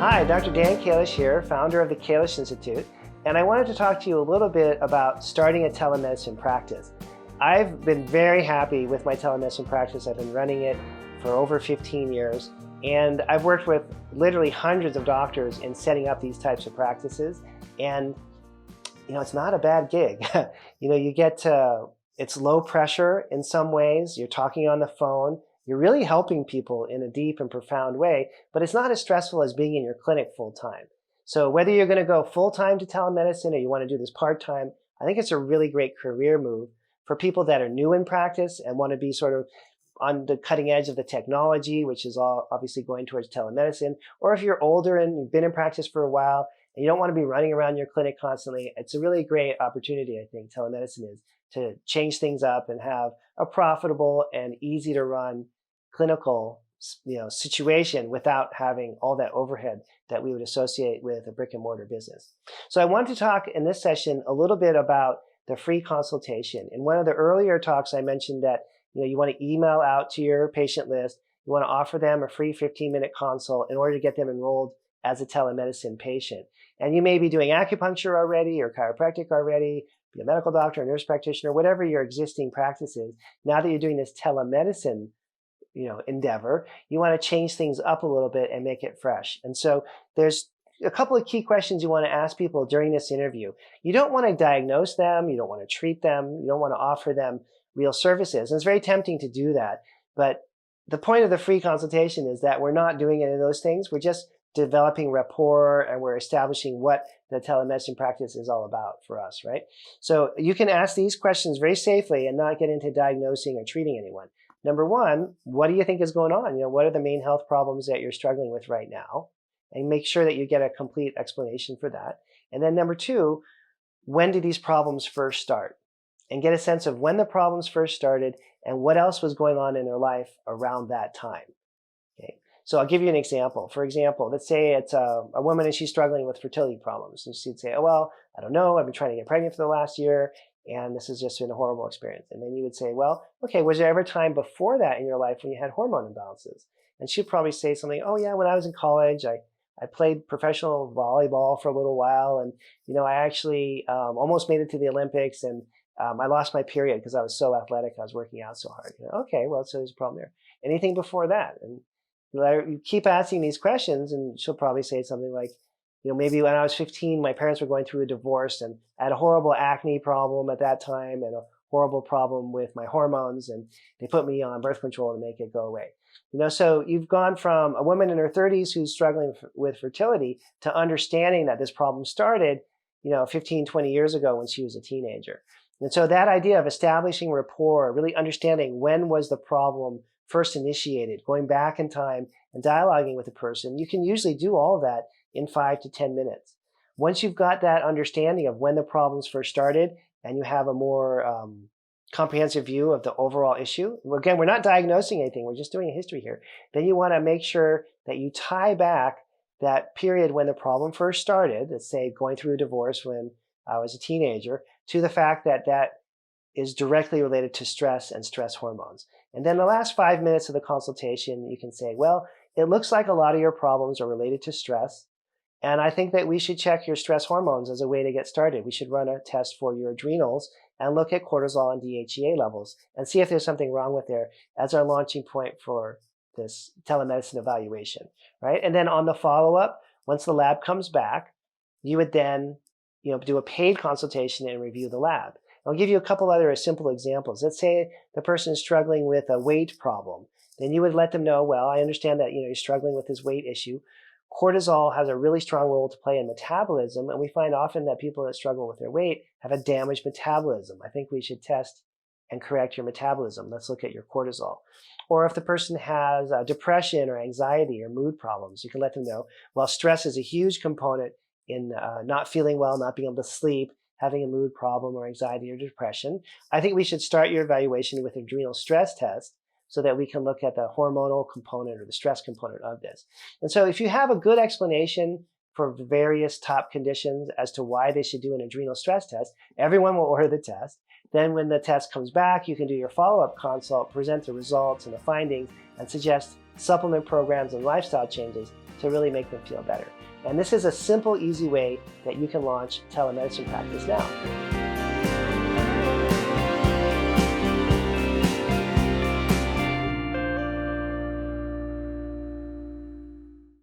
Hi, Dr. Dan Kalish here, founder of the Kalish Institute, and I wanted to talk to you a little bit about starting a telemedicine practice. I've been very happy with my telemedicine practice. I've been running it for over 15 years, and I've worked with literally hundreds of doctors in setting up these types of practices, and it's not a bad gig. You get it's low pressure in some ways. You're talking on the phone. You're really helping people in a deep and profound way, but it's not as stressful as being in your clinic full time. So whether you're going to go full time to telemedicine or you want to do this part time, I think it's a really great career move for people that are new in practice and want to be sort of on the cutting edge of the technology, which is all obviously going towards telemedicine. Or if you're older and you've been in practice for a while and you don't want to be running around your clinic constantly, it's a really great opportunity, I think, telemedicine is, to change things up and have a profitable and easy to run clinical situation without having all that overhead that we would associate with a brick and mortar business. So I want to talk in this session a little bit about the free consultation. In one of the earlier talks, I mentioned that you want to email out to your patient list. You want to offer them a free 15-minute consult in order to get them enrolled as a telemedicine patient. And you may be doing acupuncture already or chiropractic already, be a medical doctor, a nurse practitioner, whatever your existing practice is. Now that you're doing this telemedicine endeavor, you want to change things up a little bit and make it fresh. And so there's a couple of key questions you want to ask people during this interview. You don't want to diagnose them. You don't want to treat them. You don't want to offer them real services. And it's very tempting to do that. But the point of the free consultation is that we're not doing any of those things. We're just developing rapport and we're establishing what the telemedicine practice is all about for us, right? So you can ask these questions very safely and not get into diagnosing or treating anyone. Number one, what do you think is going on? What are the main health problems that you're struggling with right now? And make sure that you get a complete explanation for that. And then number two, when did these problems first start? And get a sense of when the problems first started and what else was going on in their life around that time. Okay. So I'll give you an example. For example, let's say it's a woman and she's struggling with fertility problems. And she'd say, oh, well, I don't know. I've been trying to get pregnant for the last year. And this has just been a horrible experience. And then you would say, well, okay, was there ever a time before that in your life when you had hormone imbalances? And she'd probably say something, oh yeah, when I was in college, I played professional volleyball for a little while. And, I actually almost made it to the Olympics. And I lost my period because I was so athletic. I was working out so hard. Okay, well, so there's a problem there. Anything before that? And you keep asking these questions and she'll probably say something like, maybe when I was 15, my parents were going through a divorce and I had a horrible acne problem at that time and a horrible problem with my hormones, and they put me on birth control to make it go away. So you've gone from a woman in her 30s who's struggling with fertility to understanding that this problem started, 15, 20 years ago when she was a teenager. And so that idea of establishing rapport, really understanding when was the problem first initiated, going back in time and dialoguing with the person, you can usually do all of that in 5 to 10 minutes. Once you've got that understanding of when the problems first started and you have a more comprehensive view of the overall issue, again, we're not diagnosing anything, we're just doing a history here, then you want to make sure that you tie back that period when the problem first started, let's say going through a divorce when I was a teenager, to the fact that that is directly related to stress and stress hormones. And then the last 5 minutes of the consultation, you can say, well, it looks like a lot of your problems are related to stress. And I think that we should check your stress hormones as a way to get started. We should run a test for your adrenals and look at cortisol and DHEA levels and see if there's something wrong with there as our launching point for this telemedicine evaluation, right? And then on the follow-up, once the lab comes back, you would then do a paid consultation and review the lab. I'll give you a couple other simple examples. Let's say the person is struggling with a weight problem. Then you would let them know, well, I understand that you're struggling with this weight issue. Cortisol has a really strong role to play in metabolism, and we find often that people that struggle with their weight have a damaged metabolism. I think we should test and correct your metabolism. Let's look at your cortisol. Or if the person has depression or anxiety or mood problems, you can let them know, well, stress is a huge component in not feeling well, not being able to sleep, having a mood problem or anxiety or depression. I think we should start your evaluation with an adrenal stress test so that we can look at the hormonal component or the stress component of this. And so if you have a good explanation for various top conditions as to why they should do an adrenal stress test, everyone will order the test. Then when the test comes back, you can do your follow-up consult, present the results and the findings, and suggest supplement programs and lifestyle changes to really make them feel better. And this is a simple, easy way that you can launch telemedicine practice now.